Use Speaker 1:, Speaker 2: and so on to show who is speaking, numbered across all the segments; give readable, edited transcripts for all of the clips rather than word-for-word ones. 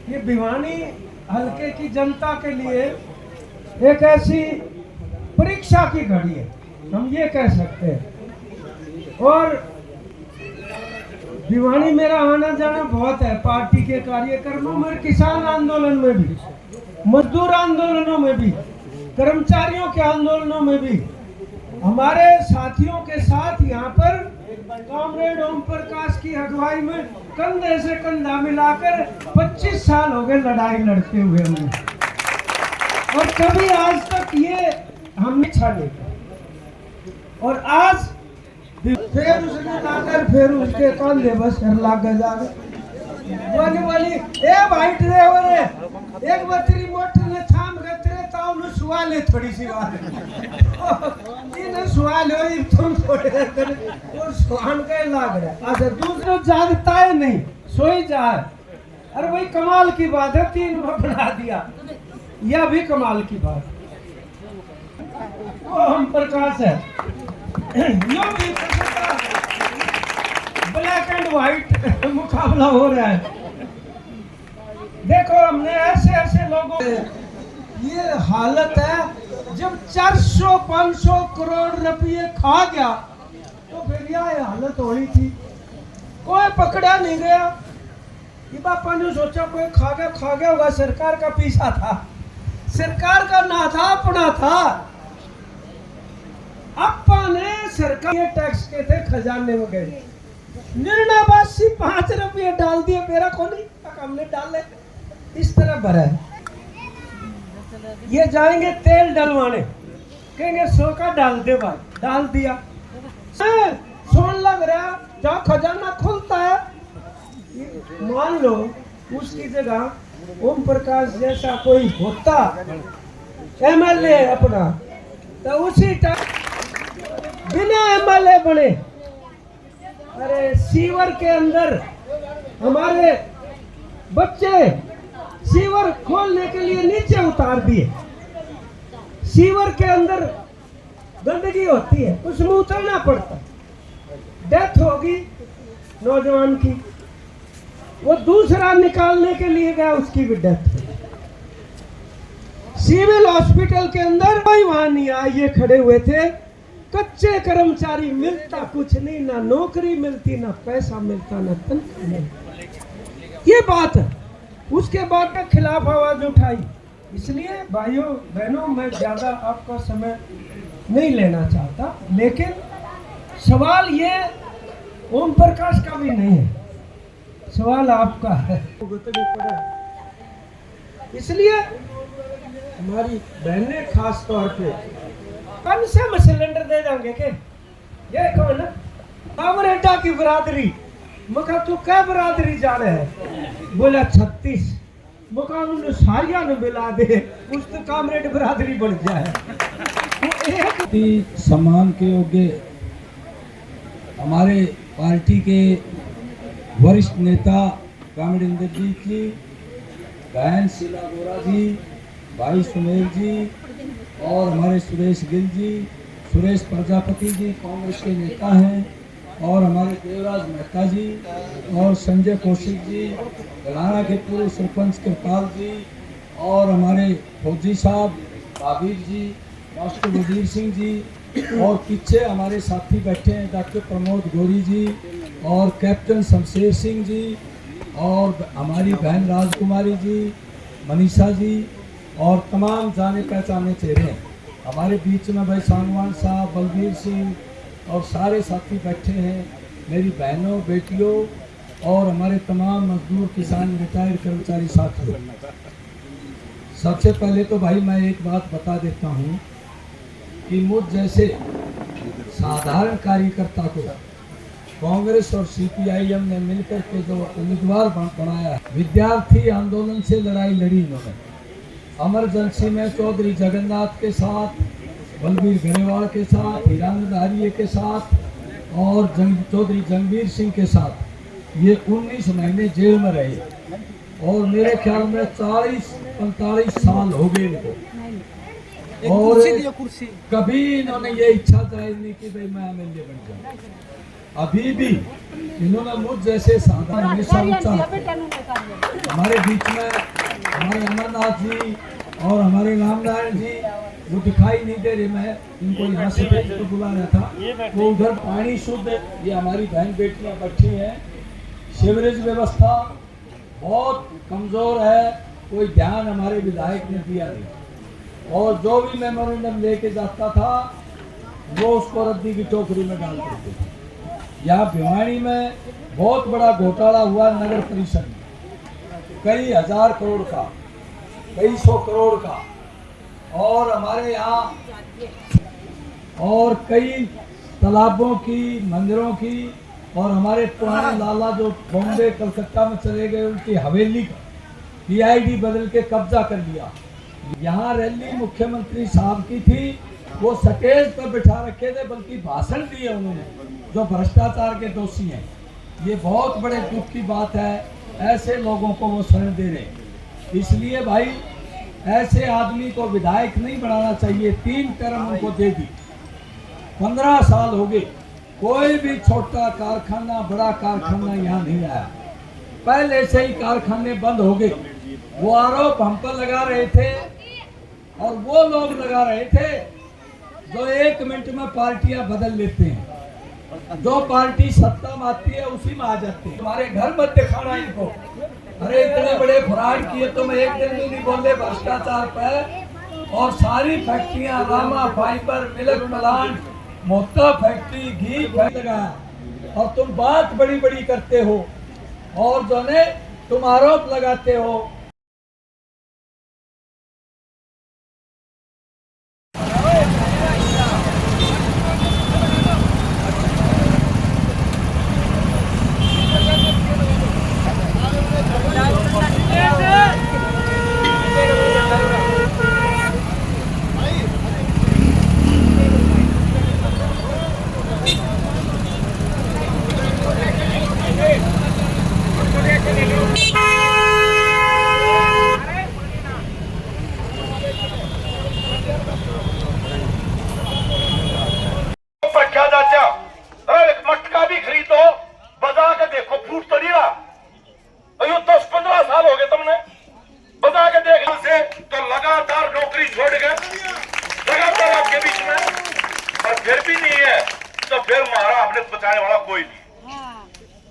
Speaker 1: ये भिवानी हल्के की जनता के लिए एक ऐसी परीक्षा की घड़ी है, हम ये कह सकते हैं। और भिवानी मेरा आना जाना बहुत है, पार्टी के कार्यक्रमों में, किसान आंदोलन में भी, मजदूर आंदोलनों में भी, कर्मचारियों के आंदोलनों में भी, हमारे साथियों के साथ यहाँ पर कॉमरेड ओम प्रकाश की अगुवाई में कंधे से कंधा मिलाकर 25 साल हो गए लड़ाई लड़ते हुए हमें, और कभी आज तक ये हमने छाने। और आज फिर उसने लाकर फिर उसके कंधे बस लाग जा बोली ए भाई ड्राइवर एक बतरी मोटर ने थाम गतरे ताऊ ने सुवाले थोड़ी सी बात इन्हें सवाल हो तुम थोड़े देर और सुहान के लाग रहा। अच्छा दूसरा जागता है नहीं सोई जा, अरे भाई कमाल की बात है, 3 में बना दिया, यह भी कमाल की बात। वो हम प्रकाश है, यो भी ब्लैक एंड व्हाइट मुकाबला हो रहा है। देखो हमने ऐसे ऐसे लोगों, ये हालत है जब 400-500 करोड़ रुपये खा गया तो फिर यह हालत होनी थी, कोई पकड़ा नहीं गया। ये बापा ने सोचा कोई खा गया होगा, सरकार का पीछा था, सरकार का ना था, अपना था। अपा ने सरकार के टैक्स के थे खजाने में गए, निर्णावासी 5 रुपये डाल दिए, मेरा को नहीं हमने डाले, इस तरह भरा है। ये जाएंगे तेल डलवाने, कहेंगे 100 का डाल दे भाई, डाल दिया, सोन लग रहा, जहाँ खजाना खुलता है, मान लो उसकी जगह ओम प्रकाश जैसा कोई होता एमएलए अपना, तो उसी टाइम बिना एमएलए बने, अरे सीवर के अंदर हमारे बच्चे सीवर खोलने के लिए नीचे उतार दिए, सीवर के अंदर गंदगी होती है, उसमें उतरना पड़ता, डेथ होगी नौजवान की, वो दूसरा निकालने के लिए गया, उसकी भी डेथ हुई। सिविल हॉस्पिटल के अंदर कोई वहां नहीं आया, ये खड़े हुए थे, कच्चे कर्मचारी, मिलता कुछ नहीं, ना नौकरी मिलती, ना पैसा मिलता, ना तनख्वाह मिलती, ये बात है। उसके बाद के खिलाफ आवाज उठाई। इसलिए भाइयों बहनों मैं ज्यादा आपका समय नहीं लेना चाहता, लेकिन सवाल ये ओम प्रकाश का भी नहीं है, सवाल आपका है। इसलिए हमारी बहनें खास तौर पे कौन से में सिलेंडर दे देंगे के ये कौन है, अमरेटा की बरादरी, मका तू क्या बरादरी जा रहे है, बोला 36, मका उन्होंने सारिया ने मिला दे, उस तो कामरेड बरादरी बढ़ जाए।
Speaker 2: सम्मान के योग्य हमारे पार्टी के वरिष्ठ नेता कामरेड इंद्रजीत जी, बहन शीला गोरा जी, भाई सुमेर जी, और हमारे सुरेश गिल जी, सुरेश प्रजापति जी कांग्रेस के नेता हैं, और हमारे देवराज मेहता जी और संजय कौशिक जी, गलाना के पूर्व सरपंच कृपाल जी, और हमारे फौजी साहब बाबीर जी, मास्टर वजीर सिंह जी, और पीछे हमारे साथी बैठे हैं डॉक्टर प्रमोद गोरी जी और कैप्टन शमशेर सिंह जी, और हमारी बहन राजकुमारी जी, मनीषा जी, और तमाम जाने पहचाने चेहरे हैं। हमारे बीच में भाई सांगवान साहब, बलबीर सिंह और सारे साथी बैठे हैं, मेरी बहनों बेटियों और हमारे तमाम मजदूर किसान रिटायर्ड कर्मचारी साथियों। सबसे पहले तो भाई मैं एक बात बता देता हूँ कि मुझ जैसे साधारण कार्यकर्ता को कांग्रेस और सीपीआईएम ने मिलकर के जो उम्मीदवार बनाया है, विद्यार्थी आंदोलन से लड़ाई लड़ी इन्होंने, इमरजेंसी में चौधरी जगन्नाथ के साथ, बलबीर गरेवाल के साथ, हिरानंद आर्य के साथ और चौधरी जंगवीर सिंह के साथ ये 19 महीने जेल में रहे, और मेरे ख्याल में 40-45 साल हो गए इनको, और कभी इन्होंने ये इच्छा जाहिर नहीं की भाई मैं एमएलए बन जाऊं। अभी भी इन्होंने मुझ जैसे साधारण हमारे बीच में हमारे अमरनाथ जी और हमारे रामनारायण जी वो दिखाई नहीं दे रहे, मैं इनको यहाँ से तो बुला रहा था। वो उधर पानी शुद्ध, ये हमारी बहन बेटियाँ बैठी हैं। सीवरेज व्यवस्था बहुत कमज़ोर है, कोई ध्यान हमारे विधायक ने दिया नहीं, और जो भी मेमोरेंडम लेके जाता था वो उसको रद्दी की टोकरी में डाल देते थे। यहाँ भिवानी में बहुत बड़ा घोटाला हुआ नगर परिषद में, कई हजार करोड़ का, कई सौ करोड़ का, और हमारे यहाँ और कई तालाबों की, मंदिरों की, और हमारे पुराने लाला जो बॉम्बे कलकत्ता में चले गए उनकी हवेली का पीआईडी बदल के कब्जा कर लिया। यहाँ रैली मुख्यमंत्री साहब की थी, वो स्टेज पर बिठा रखे थे, बल्कि भाषण दिए उन्होंने, जो भ्रष्टाचार के दोषी हैं। ये बहुत बड़े दुख की बात है, ऐसे लोगों को वो शरण दे रहे। इसलिए भाई ऐसे आदमी को विधायक नहीं बनाना चाहिए। 3 टर्म उनको दे दी, 15 साल हो गए, कोई भी छोटा कारखाना बड़ा कारखाना यहाँ नहीं आया। पहले से ही कारखाने बंद हो गए। वो आरोप हम पर लगा रहे थे और वो लोग लगा रहे थे जो 1 मिनट में पार्टियां बदल लेते हैं। जो पार्टी सत्ता में आती है उसी में आ जाते हैं। हमारे घर मत दिखाना इनको। अरे इतने बड़े फ्रॉड किए तो मैं एक दिन भी नहीं बोले भ्रष्टाचार पर। और सारी फैक्ट्रियां, रामा फाइबर, मिल्क प्लांट, मोटा फैक्ट्री, घी लगा, और तुम बात बड़ी बड़ी करते हो और जो ने तुम आरोप लगाते हो।
Speaker 3: मटका भी खरीदो, बजा के देखो, फूट तो नहीं रहा। 10-15 साल हो गए तुमने, बजा के देख से तो लगातार नौकरी छोड़ गए, लगातार आपके बीच में, और फिर भी नहीं है तो फिर हमारा अपने बचाने वाला कोई नहीं।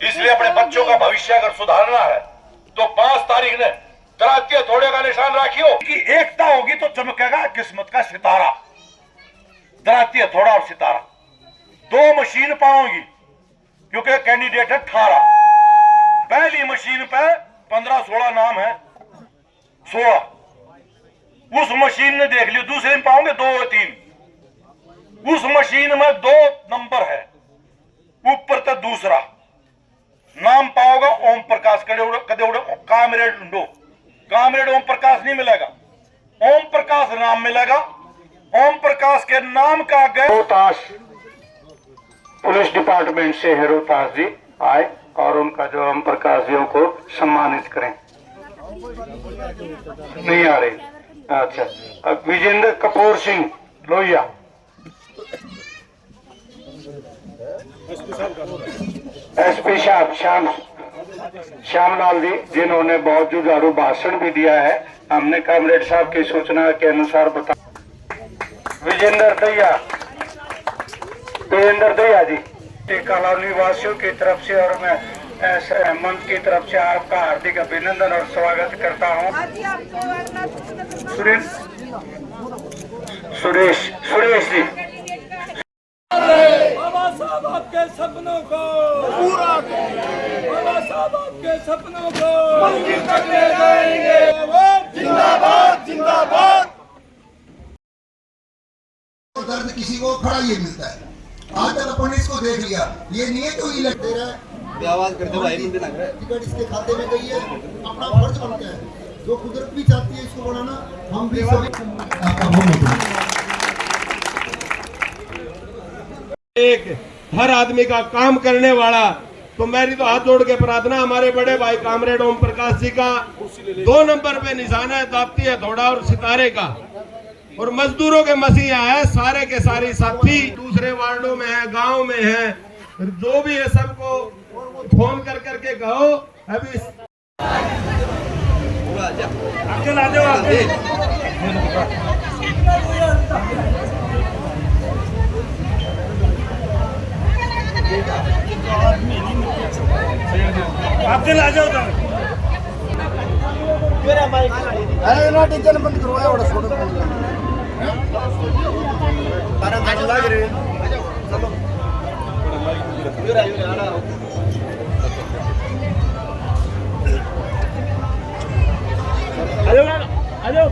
Speaker 3: इसलिए अपने बच्चों का भविष्य अगर सुधारना है तो 5 तारीख ने दरातिया थोड़े का निशान रखियो कि एकता होगी तो चमकेगा किस्मत का सितारा। दरातिया थोड़ा और सितारा 2 मशीन पाओगी, क्योंकि कैंडिडेट है 18। पहली मशीन पे 15-16 नाम है, 16 उस मशीन ने देख लियो। दूसरे में पाओगे 2 या 3। उस मशीन में 2 नंबर है, ऊपर तक दूसरा नाम पाओगे ओम प्रकाश। कदेउड़े कामरेड ढूंढो, कामरेड ओम प्रकाश नहीं मिलेगा, ओम प्रकाश नाम मिलेगा। ओम प्रकाश के नाम का आगे रोहतास पुलिस डिपार्टमेंट से है, रोहतास जी आए और उनका जो ओम प्रकाश जी को सम्मानित करें। नहीं आ रही, अच्छा। अब विजेंद्र कपूर सिंह लोहिया, एसपी साहब श्यामलाल जी, जिन्होंने बहुत जुझारू भाषण भी दिया है। हमने कामरेड साहब की सूचना के अनुसार बता। विजेंद्र दैया जी कॉलोनी वासियों की तरफ से और मैं मंच की तरफ से आपका हार्दिक अभिनंदन और स्वागत करता हूं। सुरेश जी,
Speaker 2: बाबा साहब आपके सपनों को पूरा करेंगे, बाबा साहब आपके सपनों को मंजिल तक ले जाएंगे। जिंदाबाद जिंदाबाद।
Speaker 4: दर्द किसी को खड़ा ये मिलता है। आज तक अपन ने इसको देख लिया, ये नहीं है कोई इलेक्ट दे रहा है, आवाज करते भाई मुझे लग रहा है टिकट इसके खाते में गई है, अपना फर्ज बनता है। जो कुदरत भी चाहती है इसको बढ़ाना, हम भी सभी आपका बहुत
Speaker 5: एक हर आदमी का काम करने वाला। तो मेरी तो हाथ जोड़ के प्रार्थना हमारे बड़े भाई कामरेड ओम प्रकाश जी का 2 नंबर पे निशाना है दातिया थोड़ा और सितारे का, और मजदूरों के मसीहा है, सारे के सारे साथी दूसरे वार्डों में है, गांव में है, जो भी है सबको फोन कर करके कहो। अभी
Speaker 4: अरे ना टीचर बंद करवाया बड़ा छोटा लग रहे चलो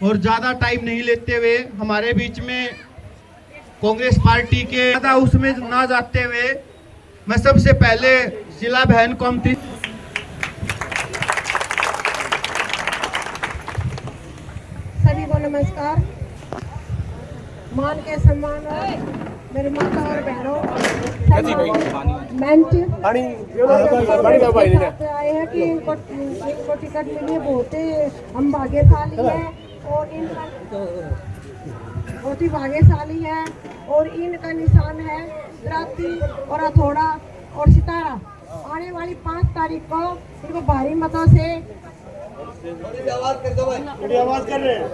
Speaker 6: और ज्यादा टाइम नहीं लेते हुए हमारे बीच में कांग्रेस पार्टी के ज्यादा उसमें ना जाते हुए मैं सबसे पहले जिला बहन को आमंत्रित
Speaker 7: सभी को नमस्कार। मान के सम्मान मेरी माता और बहनों मंच आए हैं कि इनको टिकट मिली बहुत ही हम भाग्यशाली हैं और इनका बहुत ही भाग्यशाली है और इनका निशान है राती और हथौड़ा और सितारा। आने वाली 5 तारीख को इनको भारी मतों से
Speaker 4: आवाज कर रहे हैं।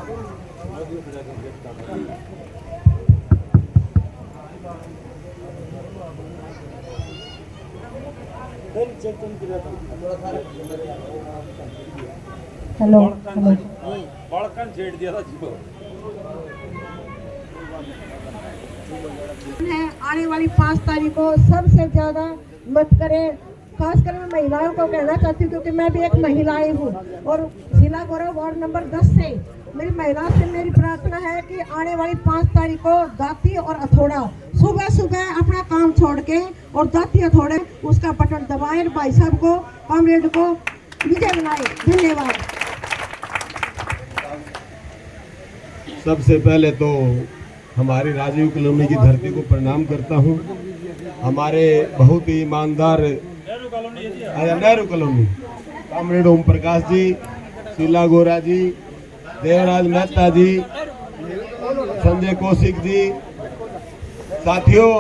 Speaker 7: हेलो है आने वाली 5 तारीख को सबसे ज्यादा मत करें। खासकर मैं महिलाओं को कहना चाहती हूँ क्योंकि मैं भी एक महिला ही हूँ और जिला गौरव वार्ड नंबर 10 से मेरी महिला से मेरी प्रार्थना है कि आने वाली 5 तारीख को दाती और हथौड़ा सुबह सुबह अपना काम छोड़ के और दाती हथौड़े उसका बटन दबाएं। भाई साहब को कॉमरेड को विजय बनाए। धन्यवाद।
Speaker 5: सबसे पहले तो हमारी राजीव कॉलोनी की धरती को प्रणाम करता हूँ। हमारे बहुत ही ईमानदार नेहरू कॉलोनी कॉमरेड ओम प्रकाश जी, शीला गोरा जी, देवराज मेहता जी, संजय कौशिक जी, साथियों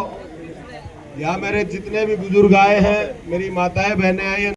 Speaker 5: यहाँ मेरे जितने भी बुजुर्ग आए हैं, मेरी माताएं बहनें आई हैं।